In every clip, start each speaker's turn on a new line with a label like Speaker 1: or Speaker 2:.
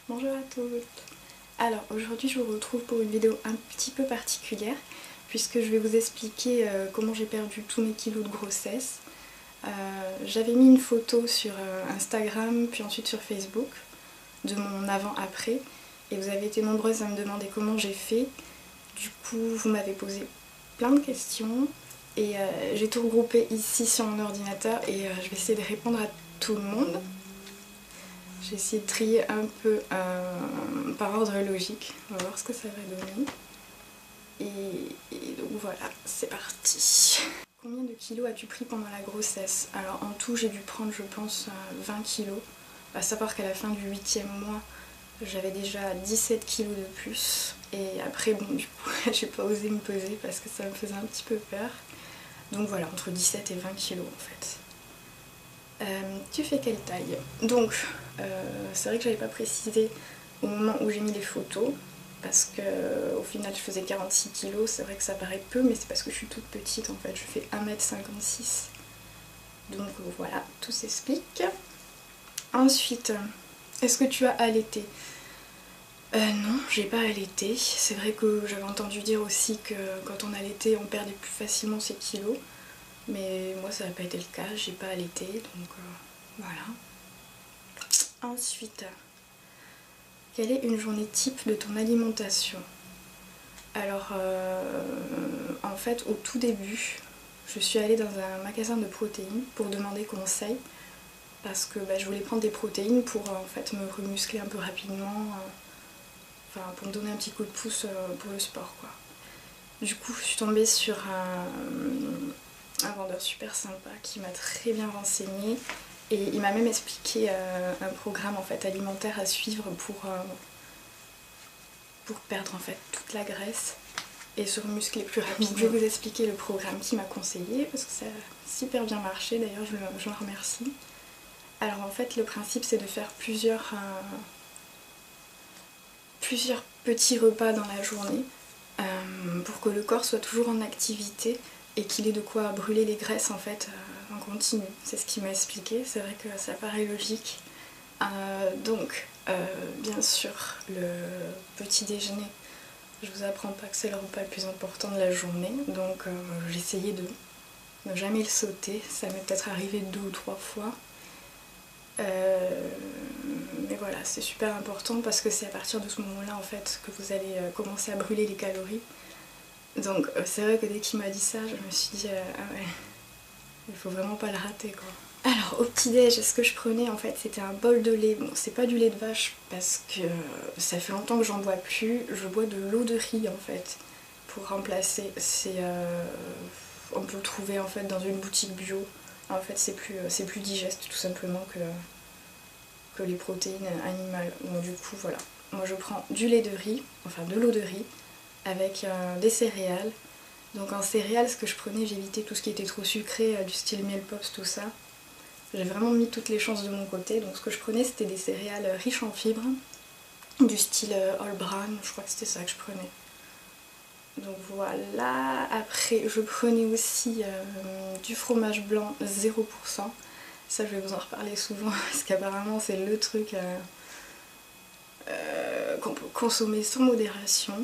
Speaker 1: Bonjour à tous. Alors aujourd'hui je vous retrouve pour une vidéo un petit peu particulière puisque je vais vous expliquer comment j'ai perdu tous mes kilos de grossesse. J'avais mis une photo sur Instagram puis ensuite sur Facebook de mon avant-après et vous avez été nombreuses à me demander comment j'ai fait. Du coup vous m'avez posé plein de questions et j'ai tout regroupé ici sur mon ordinateur et je vais essayer de répondre à tout le monde. J'ai essayé de trier un peu par ordre logique, on va voir ce que ça va donner. Et donc voilà, c'est parti. Combien de kilos as-tu pris pendant la grossesse? Alors en tout j'ai dû prendre je pense 20 kilos, à savoir qu'à la fin du 8e mois j'avais déjà 17 kilos de plus. Et après bon du coup j'ai pas osé me peser parce que ça me faisait un petit peu peur. Donc voilà, entre 17 et 20 kilos en fait. Tu fais quelle taille? Donc c'est vrai que j'avais pas précisé au moment où j'ai mis les photos parce que au final je faisais 46 kg, c'est vrai que ça paraît peu mais c'est parce que je suis toute petite en fait, je fais 1m56 donc voilà, tout s'explique. Ensuite, est-ce que tu as allaité? Non, j'ai pas allaité, c'est vrai que j'avais entendu dire aussi que quand on allaitait on perdait plus facilement ses kilos. Mais moi ça n'a pas été le cas, j'ai pas allaité, donc voilà. Ensuite, quelle est une journée type de ton alimentation? Alors, en fait, au tout début, je suis allée dans un magasin de protéines pour demander conseil parce que je voulais prendre des protéines pour en fait me remuscler un peu rapidement, enfin pour me donner un petit coup de pouce pour le sport quoi. Du coup, je suis tombée sur un vendeur super sympa qui m'a très bien renseignée et il m'a même expliqué un programme en fait alimentaire à suivre pour perdre en fait toute la graisse et se remuscler plus rapidement. Je vais vous expliquer le programme qu'il m'a conseillé parce que ça a super bien marché, d'ailleurs je le remercie. Alors en fait le principe c'est de faire plusieurs petits repas dans la journée pour que le corps soit toujours en activité et qu'il ait de quoi brûler les graisses en fait en continu. C'est ce qu'il m'a expliqué, c'est vrai que ça paraît logique. Donc bien sûr le petit déjeuner, je vous apprends pas que c'est le repas le plus important de la journée, donc j'ai essayé de ne jamais le sauter, ça m'est peut-être arrivé 2 ou 3 fois. Mais voilà, c'est super important parce que c'est à partir de ce moment-là en fait que vous allez commencer à brûler les calories. Donc c'est vrai que dès qu'il m'a dit ça, je me suis dit ah ouais, il faut vraiment pas le rater quoi. Alors au petit-déj, ce que je prenais en fait c'était un bol de lait. Bon c'est pas du lait de vache parce que ça fait longtemps que j'en bois plus. Je bois de l'eau de riz en fait pour remplacer. On peut le trouver en fait dans une boutique bio. En fait c'est plus digeste tout simplement que les protéines animales. Donc du coup voilà. Moi je prends du lait de riz, enfin de l'eau de riz avec des céréales. Donc en céréales ce que je prenais, j'évitais tout ce qui était trop sucré, du style miel pops, tout ça. J'ai vraiment mis toutes les chances de mon côté, donc ce que je prenais c'était des céréales riches en fibres, du style All Bran, je crois que c'était ça que je prenais. Donc voilà, après je prenais aussi du fromage blanc 0%, ça je vais vous en reparler souvent parce qu'apparemment c'est le truc qu'on peut consommer sans modération.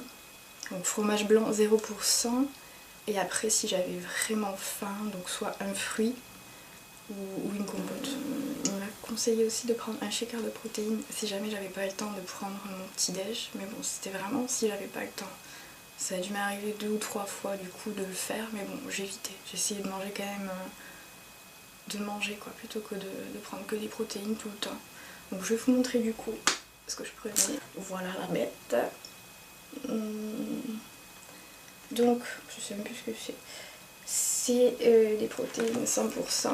Speaker 1: Donc fromage blanc 0%, et après si j'avais vraiment faim, donc soit un fruit, ou une compote. On m'a conseillé aussi de prendre un shaker de protéines si jamais j'avais pas le temps de prendre mon petit déj, mais bon c'était vraiment si j'avais pas le temps. Ça a dû m'arriver 2 ou 3 fois du coup de le faire, mais bon j'évitais. J'essayais de manger quand même, quoi, plutôt que de prendre que des protéines tout le temps. Donc je vais vous montrer du coup ce que je prenais. Voilà la bête. Donc je sais même plus ce que c'est. C'est des protéines 100%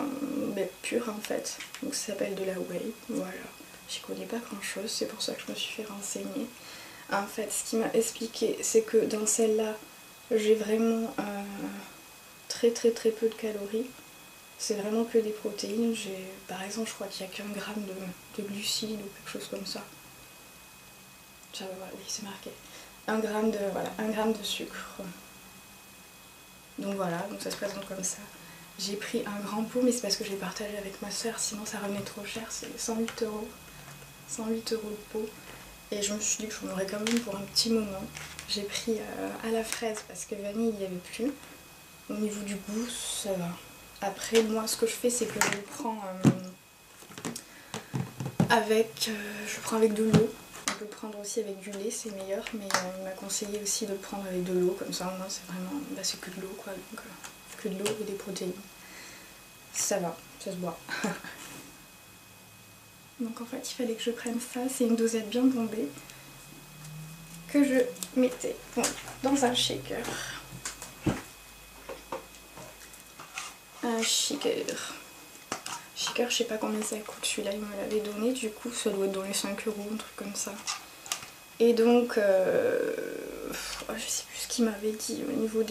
Speaker 1: pures en fait, donc ça s'appelle de la whey, voilà. J'y connais pas grand chose, c'est pour ça que je me suis fait renseigner. En fait, ce qu'il m'a expliqué, c'est que dans celle-là, j'ai vraiment très peu de calories. C'est vraiment que des protéines. J'ai, par exemple, je crois qu'il n'y a qu'un gramme de glucides ou quelque chose comme ça. Ça va, oui, c'est marqué. 1 gramme de sucre. Donc voilà, donc ça se présente comme ça. J'ai pris un grand pot, mais c'est parce que je l'ai partagé avec ma soeur, sinon ça revenait trop cher, c'est 108 €. 108 € le pot. Et je me suis dit que j'en aurais quand même pour un petit moment. J'ai pris à la fraise parce que vanille il n'y avait plus. Au niveau du goût, ça va. Après, moi, ce que je fais, c'est que je le prends avec de l'eau. On peut prendre aussi avec du lait, c'est meilleur, mais il m'a conseillé aussi de le prendre avec de l'eau, comme ça au moins c'est vraiment, c'est que de l'eau quoi, donc que de l'eau et des protéines. Ça va, ça se boit. Donc en fait il fallait que je prenne ça, c'est une dosette bien bombée, que je mettais dans un shaker. Un shaker. Shaker, je sais pas combien ça coûte, celui-là il me l'avait donné, du coup ça doit être dans les 5 €, un truc comme ça. Et donc, je sais plus ce qu'il m'avait dit au niveau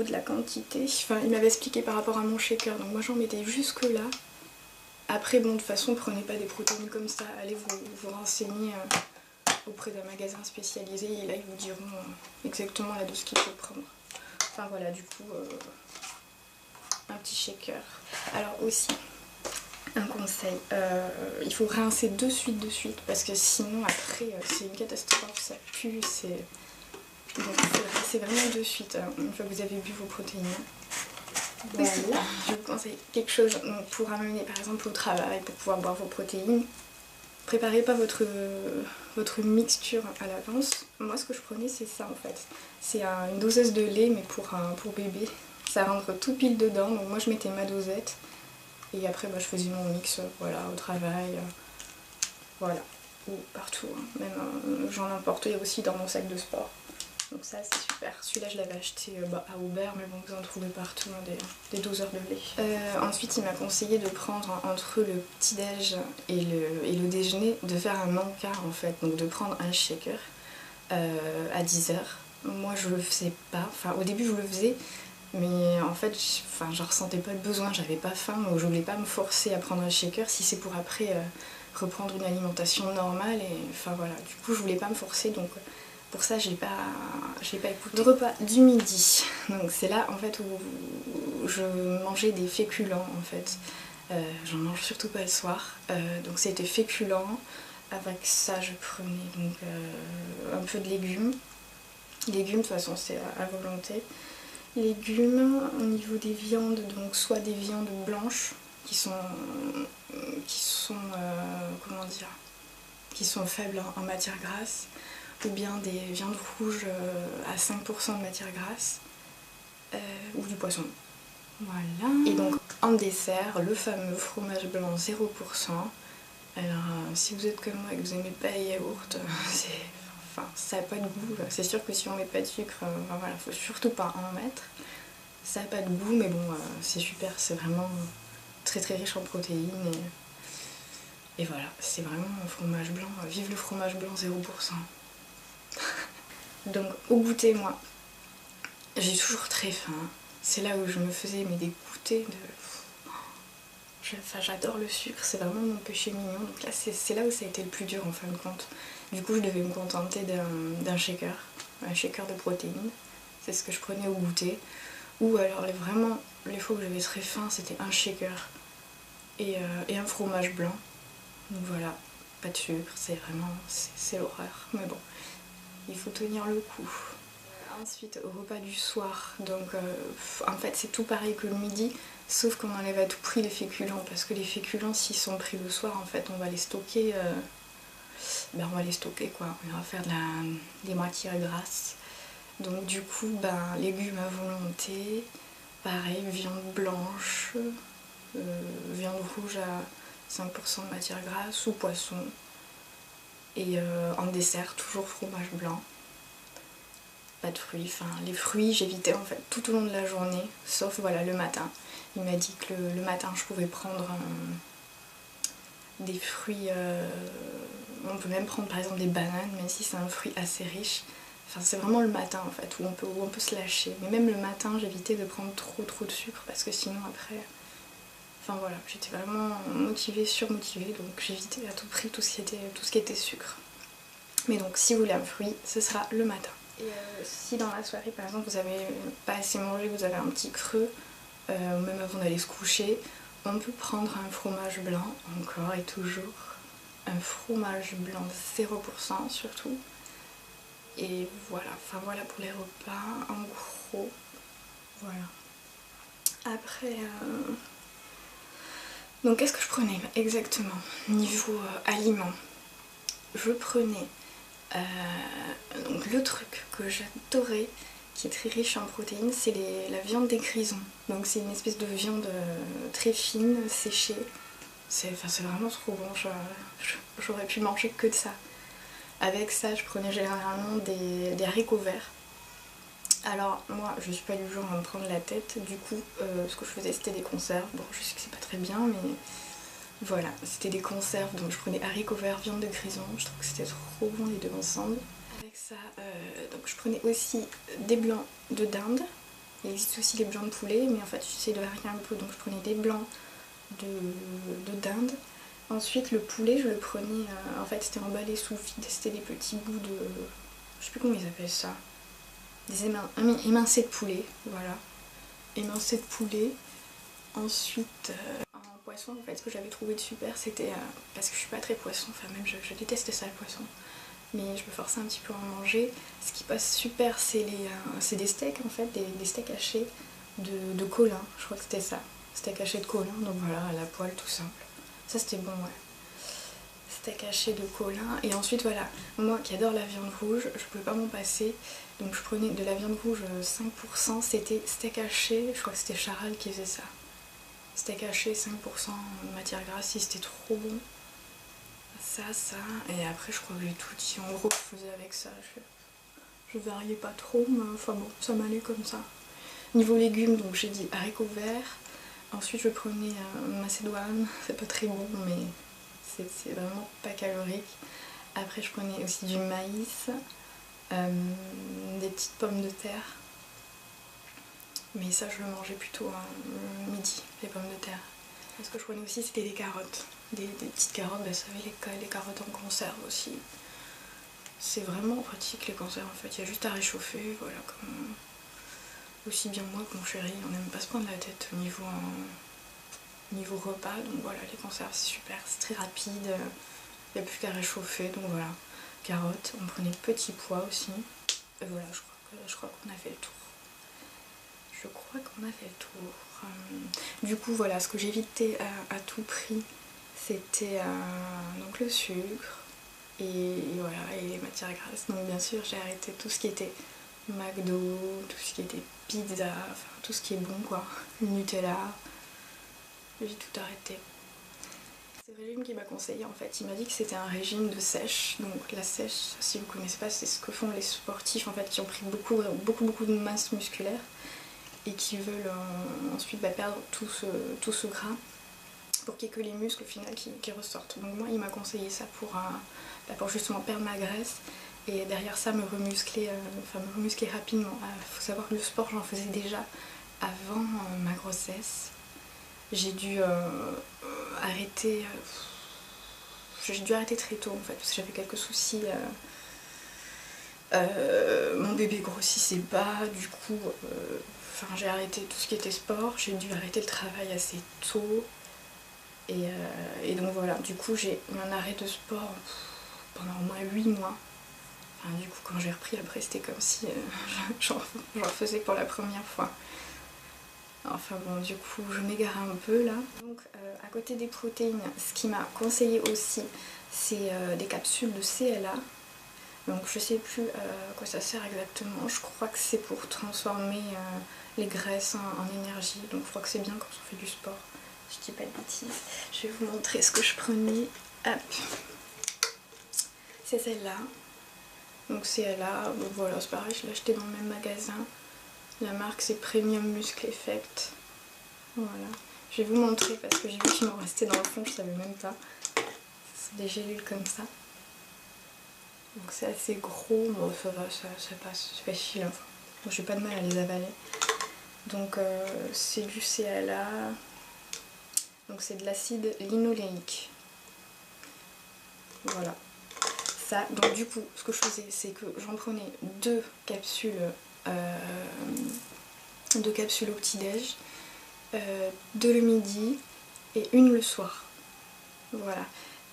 Speaker 1: de la quantité. Enfin, il m'avait expliqué par rapport à mon shaker, donc moi j'en mettais jusque là. Après, bon, de toute façon, prenez pas des protéines comme ça, allez vous renseigner auprès d'un magasin spécialisé et là ils vous diront exactement la dose qu'il faut prendre. Enfin voilà, du coup, un petit shaker. Alors aussi, un conseil, il faut rincer de suite parce que sinon après c'est une catastrophe, ça pue, c'est vraiment de suite une fois que vous avez bu vos protéines. Voilà, je vous conseille quelque chose donc, pour amener par exemple au travail, pour pouvoir boire vos protéines. Préparez pas votre mixture à l'avance. Moi ce que je prenais c'est ça en fait. C'est une doseuse de lait mais pour bébé. Ça rentre tout pile dedans, donc moi je mettais ma dosette. Et après je faisais mon mix voilà, au travail, voilà, ou partout. Hein. Même j'en emportais aussi dans mon sac de sport. Donc ça c'est super. Celui-là je l'avais acheté à Aubert, mais bon vous en trouvez partout hein, des doseurs de lait. Ensuite il m'a conseillé de prendre entre le petit-déj et le déjeuner, de faire un encart en fait. Donc de prendre un shaker à 10 h. Moi je le faisais pas, enfin au début je le faisais. Mais en fait, je ressentais pas le besoin, j'avais pas faim, donc je voulais pas me forcer à prendre un shaker si c'est pour après reprendre une alimentation normale. Et enfin voilà, du coup je voulais pas me forcer, donc pour ça j'ai pas écouté. Le repas du midi, donc c'est là en fait où je mangeais des féculents en fait. J'en mange surtout pas le soir, donc c'était féculents. Avec ça je prenais donc un peu de légumes. Légumes de toute façon c'est à volonté. Légumes, au niveau des viandes, donc soit des viandes blanches qui sont faibles en matière grasse, ou bien des viandes rouges à 5% de matière grasse, ou du poisson. Voilà. Et donc en dessert, le fameux fromage blanc 0%. Alors si vous êtes comme moi et que vous n'aimez pas les yaourts, ça n'a pas de goût. C'est sûr que si on met pas de sucre, voilà, faut surtout pas en mettre. Ça n'a pas de goût, mais bon, c'est super, c'est vraiment très très riche en protéines. Et voilà, c'est vraiment un fromage blanc. Vive le fromage blanc 0%. Donc au goûter, moi, j'ai toujours très faim. C'est là où je me faisais des goûters de... J'adore le sucre, c'est vraiment mon péché mignon. Donc là, c'est là où ça a été le plus dur en fin de compte. Du coup, je devais me contenter d'un shaker, un shaker de protéines. C'est ce que je prenais au goûter. Ou alors vraiment, les fois où j'avais très faim, c'était un shaker et un fromage blanc. Donc voilà, pas de sucre, c'est vraiment, c'est l'horreur. Mais bon, il faut tenir le coup. Ensuite, au repas du soir, donc en fait c'est tout pareil que le midi, sauf qu'on enlève à tout prix les féculents, parce que les féculents, s'ils sont pris le soir, en fait on va les stocker, quoi, on va faire des matières grasses. Donc du coup, légumes à volonté, pareil, viande blanche, viande rouge à 5% de matière grasse ou poisson. Et en dessert, toujours fromage blanc. Pas de fruits, les fruits j'évitais en fait tout au long de la journée, sauf voilà le matin. Il m'a dit que le matin je pouvais prendre des fruits, on peut même prendre par exemple des bananes, même si c'est un fruit assez riche. Enfin c'est vraiment le matin en fait où on peut se lâcher. Mais même le matin j'évitais de prendre trop de sucre parce que sinon après... Enfin voilà, j'étais vraiment motivée, surmotivée, donc j'évitais à tout prix tout ce qui était sucre. Mais donc si vous voulez un fruit, ce sera le matin. Et si dans la soirée par exemple vous n'avez pas assez mangé, vous avez un petit creux, même avant d'aller se coucher, on peut prendre un fromage blanc encore et toujours un fromage blanc 0% surtout. Et voilà, enfin voilà pour les repas, en gros, voilà. Après, donc qu'est-ce que je prenais exactement niveau aliments? Je prenais donc le truc que j'adorais, qui est très riche en protéines, c'est la viande des grisons. Donc c'est une espèce de viande très fine, séchée. C'est vraiment trop bon, j'aurais pu manger que de ça. Avec ça, je prenais généralement des haricots verts. Alors moi, je suis pas du genre à me prendre la tête, du coup, ce que je faisais c'était des conserves. Bon, je sais que c'est pas très bien, mais voilà, c'était des conserves, donc je prenais haricots verts, viande de grison, je trouve que c'était trop bon les deux ensemble. Avec ça, donc je prenais aussi des blancs de dinde. Il existe aussi les blancs de poulet, mais en fait j'essaie de varier un peu, donc je prenais des blancs de dinde. Ensuite le poulet, je le prenais, en fait c'était emballé sous vide, c'était des petits bouts de... je sais plus comment ils appellent ça. Des émincés de poulet, voilà. Émincés de poulet. Ensuite, en poisson, en fait, ce que j'avais trouvé de super, c'était... parce que je suis pas très poisson, enfin même je déteste ça le poisson. Mais je me forçais un petit peu à en manger. Ce qui passe super, c'est des steaks en fait, des steaks hachés de colin, je crois que c'était ça. Steak haché de colin, donc voilà, à la poêle tout simple. Ça c'était bon, ouais. Steak haché de colin. Et ensuite voilà, moi qui adore la viande rouge, je pouvais pas m'en passer. Donc je prenais de la viande rouge 5%, c'était steak haché, je crois que c'était Charal qui faisait ça. Steak haché 5% de matière grasse, si c'était trop bon. Ça, et après je crois que j'ai tout dit. En gros, je faisais avec ça. Je variais pas trop, mais enfin bon, ça m'allait comme ça. Niveau légumes, donc j'ai dit haricots verts. Ensuite, je prenais macédoine. C'est pas très bon, mais c'est vraiment pas calorique. Après, je prenais aussi du maïs, des petites pommes de terre. Mais ça, je le mangeais plutôt midi, les pommes de terre. Et ce que je prenais aussi, c'était des carottes. Des petites carottes, bah, vous savez, les carottes en conserve aussi. C'est vraiment pratique les conserves en fait, il y a juste à réchauffer, voilà, comme aussi bien moi que mon chéri, on n'aime pas se prendre la tête au niveau repas, donc voilà, les conserves c'est super, c'est très rapide, il n'y a plus qu'à réchauffer, donc voilà, carottes, on prenait petits pois aussi, et voilà, je crois qu'on a fait le tour. Je crois qu'on a fait le tour. Du coup voilà, ce que j'évitais à tout prix, c'était donc le sucre, et voilà, et les matières grasses. Donc bien sûr j'ai arrêté tout ce qui était McDo, tout ce qui était pizza, enfin tout ce qui est bon quoi, le Nutella, j'ai tout arrêté. C'est le régime qu'il m'a conseillé en fait, il m'a dit que c'était un régime de sèche. Donc la sèche, si vous connaissez pas, c'est ce que font les sportifs en fait qui ont pris beaucoup de masse musculaire et qui veulent ensuite perdre tout ce gras pour qu'il n'y ait que les muscles au final qui ressortent. Donc moi il m'a conseillé ça pour justement perdre ma graisse et derrière ça me remuscler rapidement. Faut savoir que le sport j'en faisais déjà avant ma grossesse. J'ai dû arrêter très tôt en fait parce que j'avais quelques soucis. Mon bébé grossissait pas, du coup j'ai arrêté tout ce qui était sport, j'ai dû arrêter le travail assez tôt. Et donc voilà, du coup j'ai eu un arrêt de sport pendant au moins 8 mois. Enfin, du coup quand j'ai repris après c'était comme si j'en faisais pour la première fois. Enfin bon, du coup je m'égare un peu là. Donc à côté des protéines, ce qui m'a conseillé aussi c'est des capsules de CLA. Donc je sais plus à quoi ça sert exactement, je crois que c'est pour transformer les graisses en énergie. Donc je crois que c'est bien quand on fait du sport. Je dis pas de bêtises. Je vais vous montrer ce que je prenais. Hop. C'est celle-là. Donc CLA, donc voilà, c'est pareil, je l'ai acheté dans le même magasin. La marque c'est Premium Muscle Effect. Voilà. Je vais vous montrer parce que j'ai vu qu'il m'en restait dans le fond, je savais même pas. C'est des gélules comme ça. Donc c'est assez gros, bon ça va, ça passe, c'est facile. Enfin. Bon, j'ai pas de mal à les avaler. Donc c'est du CLA. Donc c'est de l'acide linoléique. Voilà. Ça, donc du coup, ce que je faisais, c'est que j'en prenais deux capsules au petit-déj, deux le midi et une le soir. Voilà.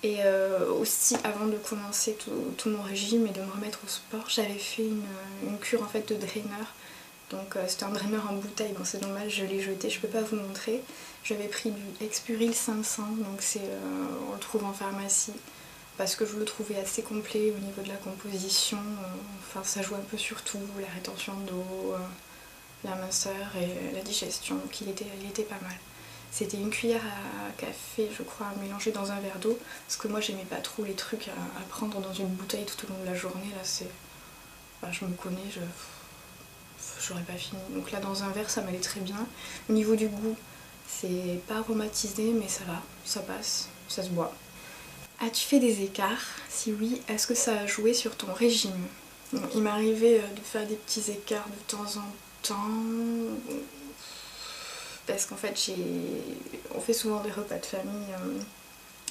Speaker 1: Et aussi avant de commencer tout mon régime et de me remettre au sport, j'avais fait une cure en fait de draineur. Donc c'était un draineur en bouteille, bon c'est dommage, je l'ai jeté, je peux pas vous montrer. J'avais pris du Expuril 500, donc on le trouve en pharmacie, parce que je le trouvais assez complet au niveau de la composition. Enfin ça joue un peu sur tout, la rétention d'eau, la minceur et la digestion, donc il était pas mal. C'était une cuillère à café, je crois, mélangée dans un verre d'eau, parce que moi j'aimais pas trop les trucs à prendre dans une bouteille tout au long de la journée. Là c'est... Enfin, je me connais, j'aurais pas fini. Donc là dans un verre ça m'allait très bien. Au niveau du goût, c'est pas aromatisé mais ça va, ça passe, ça se boit. As-tu fait des écarts? Si oui, est-ce que ça a joué sur ton régime? Bon, il m'arrivait de faire des petits écarts de temps en temps, parce qu'en fait on fait souvent des repas de famille,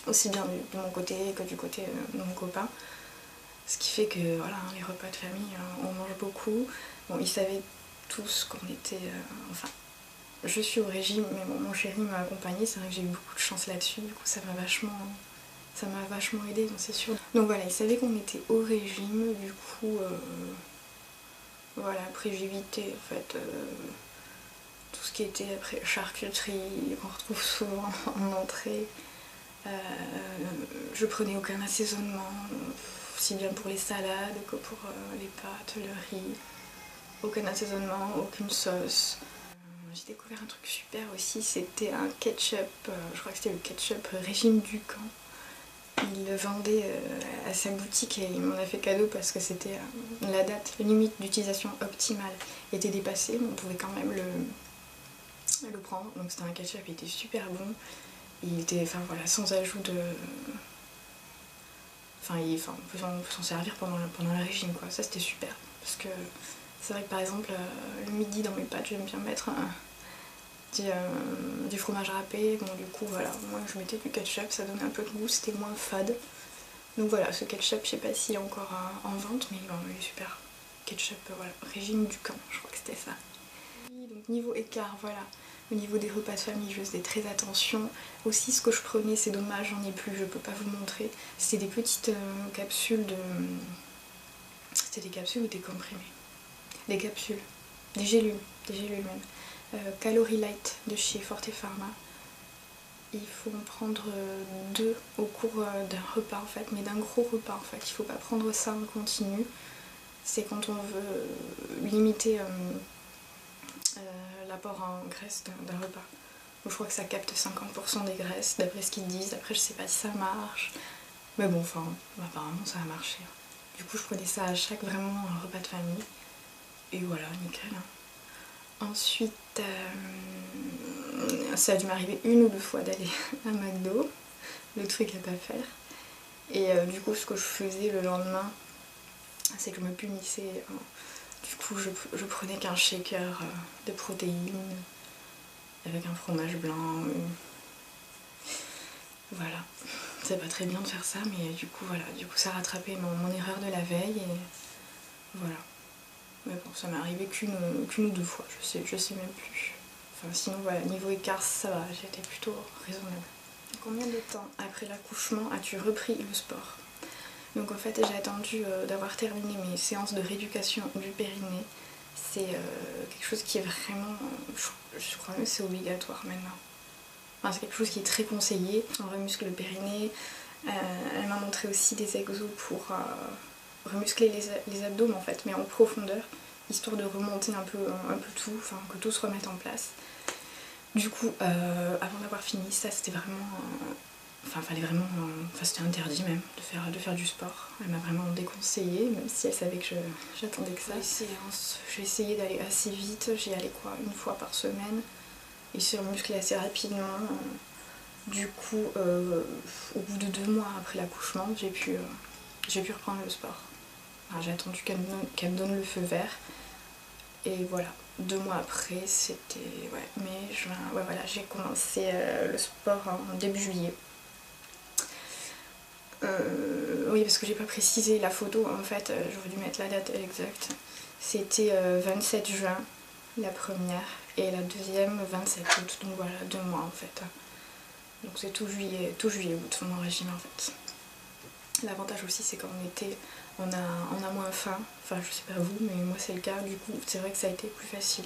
Speaker 1: aussi bien de mon côté que du côté de mon copain. Ce qui fait que voilà, les repas de famille, on mange beaucoup. Bon, ils savaient tous qu'on était... enfin, je suis au régime, mais bon, mon chéri m'a accompagnée. C'est vrai que j'ai eu beaucoup de chance là-dessus. Du coup, ça m'a vachement aidée, c'est sûr. Donc voilà, ils savaient qu'on était au régime. Du coup, voilà, après j'ai évité en fait tout ce qui était après charcuterie qu'on retrouve souvent en entrée. Je prenais aucun assaisonnement, aussi bien pour les salades que pour les pâtes, le riz. Aucun assaisonnement, aucune sauce. J'ai découvert un truc super aussi, c'était un ketchup, je crois que c'était le ketchup Régime Ducamp. Il le vendait à sa boutique et il m'en a fait cadeau parce que c'était la date limite d'utilisation optimale était dépassée, mais on pouvait quand même le prendre. Donc c'était un ketchup, il était super bon. Il était, enfin voilà, sans ajout de... Enfin, on peut s'en servir pendant le régime, quoi. Ça c'était super. Parce que c'est vrai que par exemple, le midi dans mes pâtes, j'aime bien mettre du fromage râpé. Donc du coup, voilà, moi je mettais du ketchup, ça donnait un peu de goût, c'était moins fade. Donc voilà, ce ketchup, je sais pas s'il est encore en vente, mais bon, il est super. Ketchup, voilà, Régime Ducamp, je crois que c'était ça. Donc niveau écart, voilà. Au niveau des repas de famille, je faisais très attention. Aussi, ce que je prenais, c'est dommage, j'en ai plus, je peux pas vous montrer. C'était des petites capsules de... C'était des capsules ou des comprimés? Des capsules, des gélules même. Calorie Light de chez Forte Pharma. Il faut en prendre 2 au cours d'un repas en fait, mais d'un gros repas en fait. Il faut pas prendre ça en continu. C'est quand on veut limiter l'apport en graisse d'un repas. Donc, je crois que ça capte 50% des graisses, d'après ce qu'ils disent. Après, je sais pas si ça marche. Mais bon, enfin, apparemment, ça a marché. Du coup, je prenais ça à chaque vraiment repas de famille. Et voilà, nickel. Ensuite, ça a dû m'arriver 1 ou 2 fois d'aller à McDo. Le truc à pas faire. Et du coup, ce que je faisais le lendemain, c'est que je me punissais. Du coup, je prenais qu'un shaker de protéines avec un fromage blanc. Voilà. C'est pas très bien de faire ça, mais du coup, voilà. Du coup, ça rattrapait mon erreur de la veille. Et voilà. Mais bon, ça m'est arrivé qu'une ou 2 fois. Je sais même plus. Enfin, sinon, voilà. Niveau écart, ça va. J'étais plutôt raisonnable. Combien de temps après l'accouchement as-tu repris le sport? Donc en fait j'ai attendu d'avoir terminé mes séances de rééducation du périnée. C'est quelque chose qui est vraiment, je crois même que c'est obligatoire maintenant. Enfin, c'est quelque chose qui est très conseillé. On remuscle le périnée. Elle m'a montré aussi des exos pour remuscler les abdos en fait, mais en profondeur, histoire de remonter un peu tout, enfin que tout se remette en place. Du coup, avant d'avoir fini ça, c'était vraiment... Enfin, fallait vraiment... Enfin, c'était interdit même de faire du sport. Elle m'a vraiment déconseillé, même si elle savait que j'attendais que ça. J'ai essayé d'aller assez vite, j'y allais quoi, 1 fois par semaine. Et se muscler assez rapidement. Du coup, au bout de 2 mois après l'accouchement, j'ai pu reprendre le sport. J'ai attendu qu'elle me donne le feu vert. Et voilà, 2 mois après, c'était mai, juin, voilà, j'ai commencé le sport en début juillet. Oui, parce que j'ai pas précisé la photo, en fait, j'aurais dû mettre la date exacte. C'était 27 juin, la première, et la deuxième 27 août, donc voilà, 2 mois en fait. Donc c'est tout juillet, août, mon régime en fait. L'avantage aussi c'est qu'en été on a moins faim, enfin je sais pas vous mais moi c'est le cas, du coup c'est vrai que ça a été plus facile.